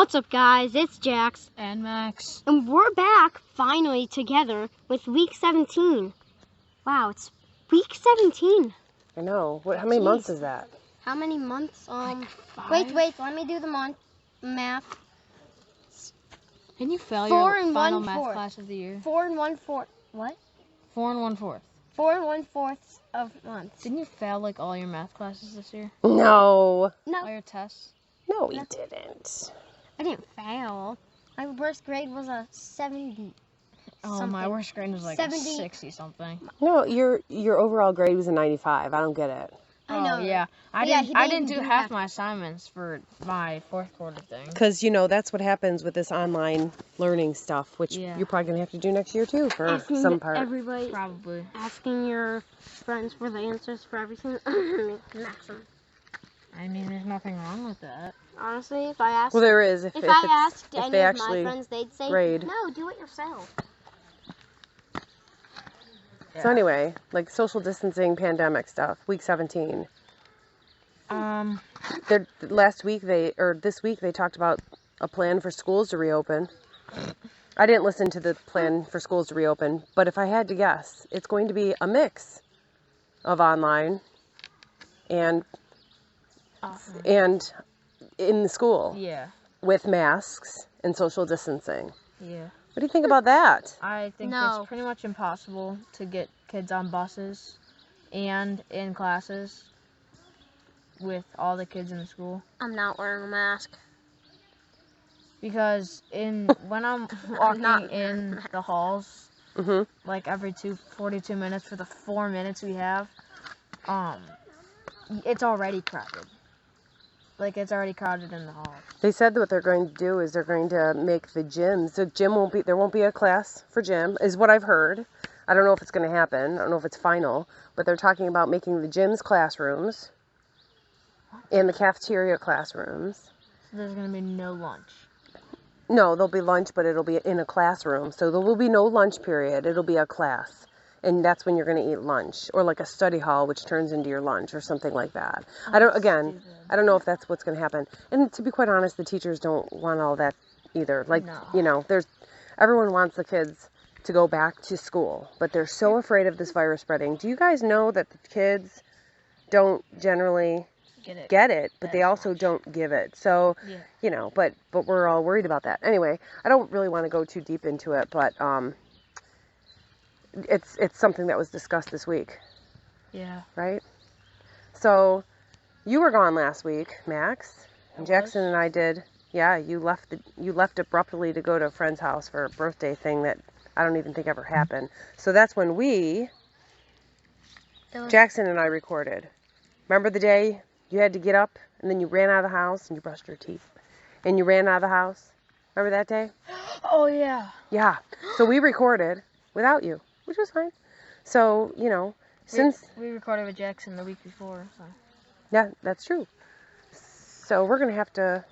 What's up, guys? It's Jax. And Max. And we're back, finally, together with week 17. Wow, it's week 17. I know. How many months is that? How many months? Like 5? Wait, let me do the math. Didn't you fail 4 your and final 1/4. math class of the year? 4 and 1/4. What? 4 and 1/4. 4 and 1/4 of months. Didn't you fail like all your math classes this year? No. All your tests? No, we didn't. I didn't fail. My worst grade was a 70. Oh, my worst grade was like 70. 60 something. No, your overall grade was a 95. I don't get it. I know. Oh, yeah. I didn't do half my assignments for my fourth quarter thing. Because, that's what happens with this online learning stuff, which Yeah. you're probably going to have to do next year, too, for Asking some part. Everybody, Probably. asking your friends for the answers for everything. Maximum. I mean, there's nothing wrong with that. Honestly, if I asked, Well, there is. if I asked if any they of my actually friends, they'd say, grade. "No, do it yourself." So anyway, like social distancing, pandemic stuff, week 17. This week they talked about a plan for schools to reopen. I didn't listen to the plan for schools to reopen, but if I had to guess, it's going to be a mix of online and in the school Yeah. with masks and social distancing. Yeah. What do you think about that? I think No. it's pretty much impossible to get kids on buses and in classes with all the kids in the school. I'm not wearing a mask. Because when I'm walking in the halls, like every 42 minutes for the 4 minutes we have, it's already crowded. Like, it's already crowded in the halls. They said that what they're going to do is they're going to make the gyms. There won't be a class for gym, is what I've heard. I don't know if it's going to happen. I don't know if it's final, but they're talking about making the gyms classrooms and the cafeteria classrooms. So there's going to be no lunch. No, there'll be lunch, but it'll be in a classroom. So there will be no lunch period. It'll be a class. And that's when you're going to eat lunch, or like a study hall, which turns into your lunch, or something like that. I don't know if that's what's going to happen. And to be quite honest, the teachers don't want all that either. Like, No. Everyone wants the kids to go back to school, but they're so afraid of this virus spreading. Do you guys know that the kids don't generally get it, but they also don't give it? So, but we're all worried about that. Anyway, I don't really want to go too deep into it, but it's something that was discussed this week. Yeah. Right? So, you were gone last week, Max. And Jackson and I did. Yeah, you left abruptly to go to a friend's house for a birthday thing that I don't even think ever happened. So that's when Jackson and I recorded. Remember the day you had to get up and then you ran out of the house and you brushed your teeth and you ran out of the house? Remember that day? Oh, yeah. Yeah. So we recorded without you, which was fine. So, since we recorded with Jackson the week before. So. Yeah, that's true. So we're gonna have to.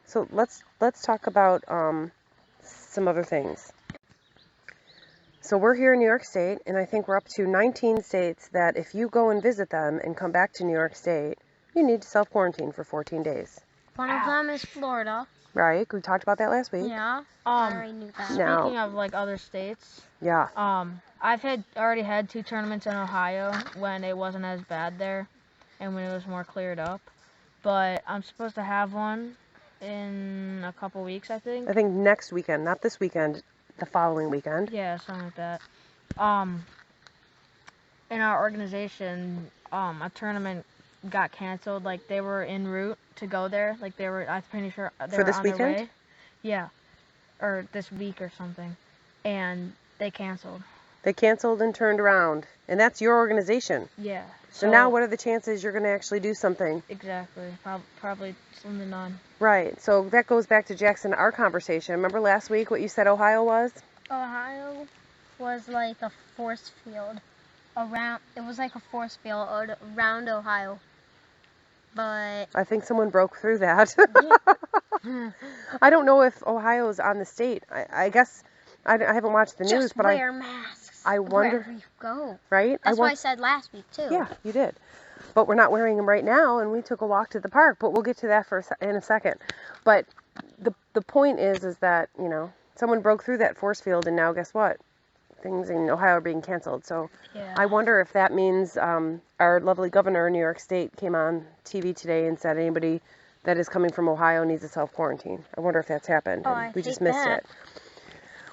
So let's talk about some other things. So we're here in New York State, and I think we're up to 19 states that if you go and visit them and come back to New York State, you need to self-quarantine for 14 days. One of them is Florida. Right? We talked about that last week. Yeah. I already knew that. Speaking of like other states, Yeah. I've already had 2 tournaments in Ohio when it wasn't as bad there, and when it was more cleared up. But I'm supposed to have one in a couple weeks, I think. I think next weekend, not this weekend, the following weekend. Yeah, something like that. In our organization, a tournament got canceled. Like, they were en route to go there. Like, I'm pretty sure they were this on weekend? their way. Yeah. Or this week or something. And they canceled. They canceled and turned around. And that's your organization. Yeah. So now what are the chances you're going to actually do something? Exactly. Probably slim to none. Right. So that goes back to Jackson, our conversation. Remember last week what you said Ohio was? Ohio was like a force field around. It was like a force field around Ohio. But I think someone broke through that. I don't know if Ohio is on the state. I guess I haven't watched the news, but wear masks. I wonder. Wherever you go. Right? That's what I said last week too. Yeah, you did. but we're not wearing them right now, and we took a walk to the park, but we'll get to that in a second. But the point is that, you know, someone broke through that force field, and now guess what? Things in Ohio are being canceled. So Yeah. I wonder if that means our lovely governor in New York State came on TV today and said anybody that is coming from Ohio needs a self-quarantine. I wonder if that's happened. Oh, and I we just hate missed that. it.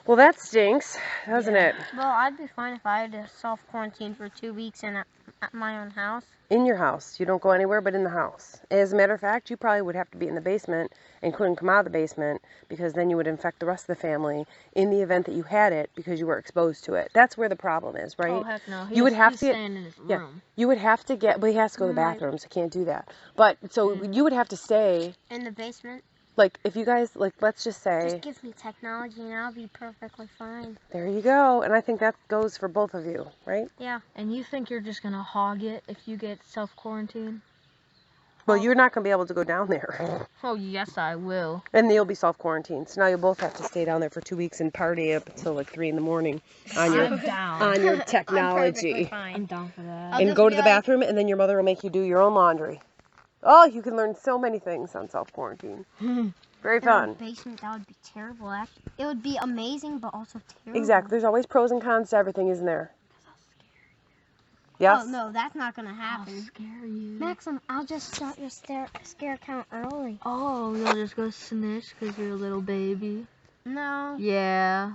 Well, that stinks, doesn't Yeah. it? Well, I'd be fine if I had to self-quarantine for 2 weeks at my own house. In your house. You don't go anywhere but in the house. As a matter of fact, you probably would have to be in the basement and couldn't come out of the basement because then you would infect the rest of the family in the event that you had it because you were exposed to it. That's where the problem is, right? Oh, heck no. You would have he's to- staying in his yeah. room. You would have to get, but he has to go to the Right. bathroom, so can't do that. But, so you would have to stay, In the basement. like, if you guys, like, let's just say, Just give me technology and I'll be perfectly fine. there you go. And I think that goes for both of you, right? Yeah. And you think you're just going to hog it if you get self-quarantine? Well, you're not going to be able to go down there. Oh, yes, I will. And you'll be self-quarantined. So now you'll both have to stay down there for 2 weeks and party up until like 3 in the morning on your I'm down. on your I'm perfectly technology. fine. I'm down for that. I'll And just go be to the like- bathroom, and then your mother will make you do your own laundry. Oh, you can learn so many things on self-quarantine. Very In fun. the basement, that would be terrible. Actually, it would be amazing, but also terrible. Exactly. There's always pros and cons to everything, isn't there? Yes? Oh no, that's not gonna I'll happen. scare you. Maxim, I'll just start your scare count early. Oh, you'll just go snish because you're a little baby. No, Yeah.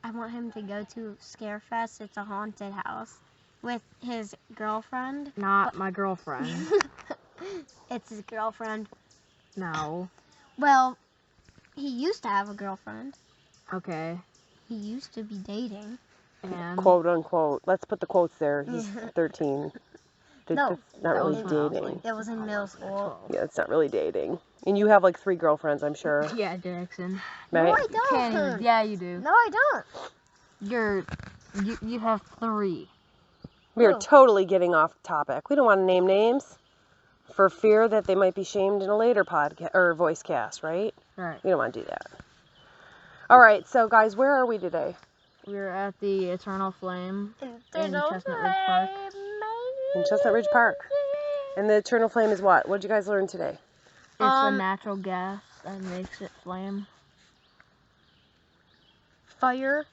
I want him to go to Scarefest. It's a haunted house with his girlfriend. Not my girlfriend. It's his girlfriend. No. Well, he used to have a girlfriend. Okay. He used to be dating. And Quote unquote. Let's put the quotes there. He's 13. No, That's not that really was when I was, dating. like, It was in middle school. Yeah, it's not really dating. And you have like 3 girlfriends, I'm sure. yeah, Jackson. No, Right? I don't. Can't even, yeah, you do. No, I don't. You have 3. We are Oh. totally getting off topic. We don't want to name names for fear that they might be shamed in a later podcast or voice cast, right? Right. We don't want to do that. All right, so guys, where are we today? We're at the Eternal Flame. In Chestnut Ridge Park. In Chestnut Ridge Park. And the eternal flame is what? What did you guys learn today? It's a Um, natural gas that makes it flame. Fire.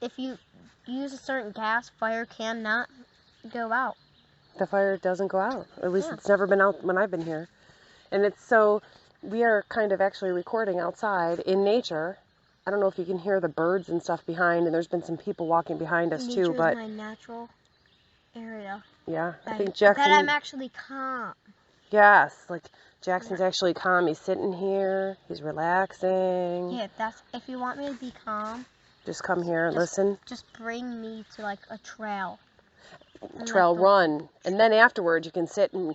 If you use a certain gas, fire cannot go out. The fire doesn't go out. Or at least Yeah. it's never been out when I've been here. And it's so, we are kind of actually recording outside in nature. I don't know if you can hear the birds and stuff behind, and there's been some people walking behind us Nature too, but is my natural area. yeah, I That- think Jackson, That I'm actually calm. yes, like Jackson's actually calm. He's sitting here, he's relaxing. Yeah, if you want me to be calm, Just come here and Just- listen. just bring me to like a trail. And Trail let the- run, and then afterwards you can sit and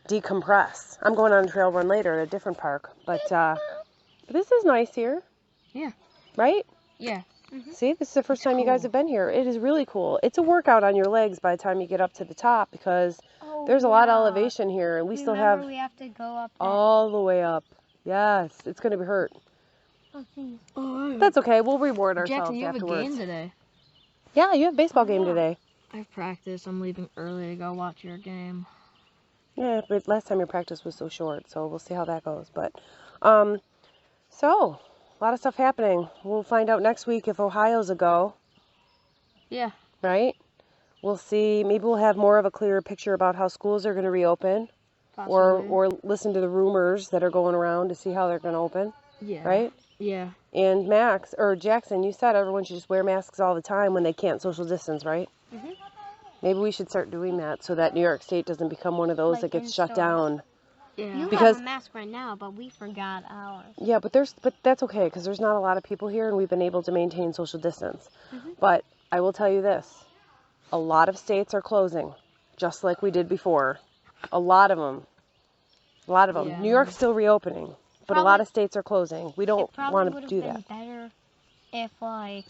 decompress. I'm going on a trail run later at a different park, but this is nice here. Yeah. Right? Yeah. See, this is the first time you guys cool. have been here. It is really cool. It's a workout on your legs by the time you get up to the top because Oh, there's a lot of yeah. elevation here, and we still Remember, have we have to go up. all the way up. Yes, it's going to be hurt. Oh, geez. That's okay. We'll reward ourselves Jackson, you have afterwards. a game today. Yeah, you have a baseball game Yeah. today. I've practiced. I'm leaving early to go watch your game. Yeah, but last time your practice was so short, so we'll see how that goes. But, so, a lot of stuff happening. We'll find out next week if Ohio's a go, Yeah. right? We'll see. Maybe we'll have more of a clearer picture about how schools are going to reopen, Possibly. or listen to the rumors that are going around to see how they're going to open, Yeah. right? Yeah. And Max, or Jackson, you said everyone should just wear masks all the time when they can't social distance, right? Mhm. Maybe we should start doing that so that New York State doesn't become one of those Like that gets in shut stores. down. Yeah. You Because- have a mask right now, but we forgot ours. Yeah, but that's okay because there's not a lot of people here and we've been able to maintain social distance. Mhm. But I will tell you this. A lot of states are closing, just like we did before. A lot of them. Yeah. New York's still reopening, but a lot Probably- of states are closing. We It don't probably want would to have do been that. better if, like,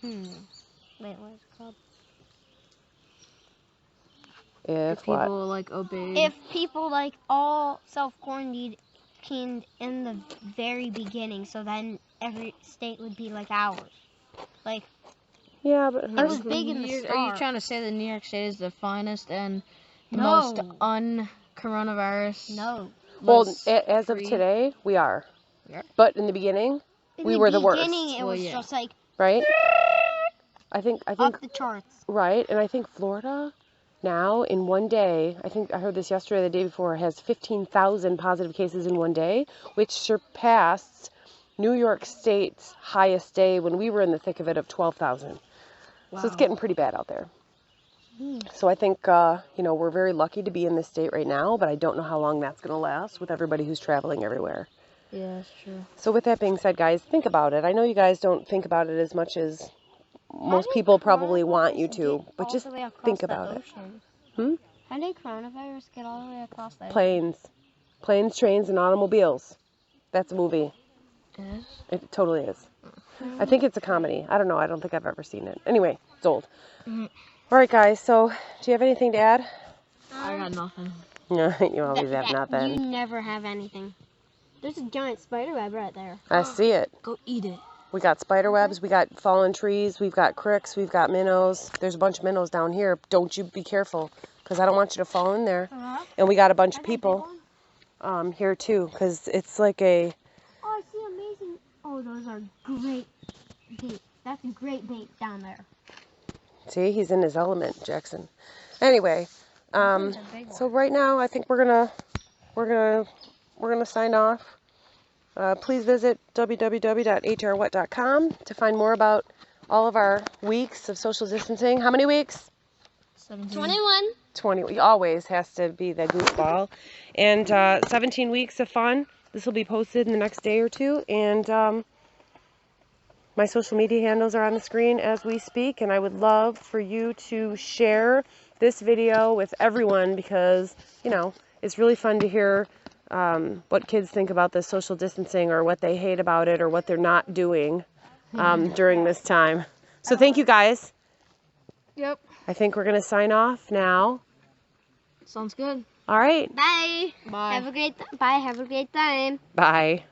wait, what is it called? If If what? people like obeyed. If people like all self-quarantined in the very beginning, so then every state would be like ours. Like, Yeah, but it was big in the Are you start. trying to say that New York State is the finest and most No. un-coronavirus. No. Well, less as of free. today, we are. Yeah. But in the beginning, In we the were the worst. beginning, it Well, was yeah. just like right? I think off the charts. right, and I think Florida now in one day, I think I heard this yesterday, the day before, has 15,000 positive cases in one day, which surpassed New York State's highest day when we were in the thick of it of 12,000. Wow. So it's getting pretty bad out there. So I think, we're very lucky to be in this state right now, but I don't know how long that's going to last with everybody who's traveling everywhere. Yeah, that's true. So with that being said, guys, think about it. I know you guys don't think about it as much as most people probably want you to, but just think about it. How did coronavirus get all the way across the ocean? Planes, trains, and automobiles. That's a movie. It is? It totally is. I think it's a comedy. I don't know. I don't think I've ever seen it. Anyway, it's old. All right, guys. So, do you have anything to add? I got nothing. No, you always have nothing. You never have anything. There's a giant spider web right there. I see it. Go eat it. We got spider webs. We got fallen trees. We've got cricks. We've got minnows. There's a bunch of minnows down here. Don't you be careful, because I don't want you to fall in there. And we got a bunch of people here too, because it's like a. Oh, I see amazing. Oh, those are great bait. That's a great bait down there. See, he's in his element, Jackson. Anyway, so right now I think we're gonna sign off. Please visit www.hrwhat.com to find more about all of our weeks of social distancing. How many weeks? 17. 21. 20. Always has to be the goofball. And 17 weeks of fun. This will be posted in the next day or two. And my social media handles are on the screen as we speak. And I would love for you to share this video with everyone because, it's really fun to hear what kids think about the social distancing or what they hate about it or what they're not doing during this time. So thank you, guys. Yep. I think we're going to sign off now. Sounds good. All right. Bye. Bye. Have a great time. Bye.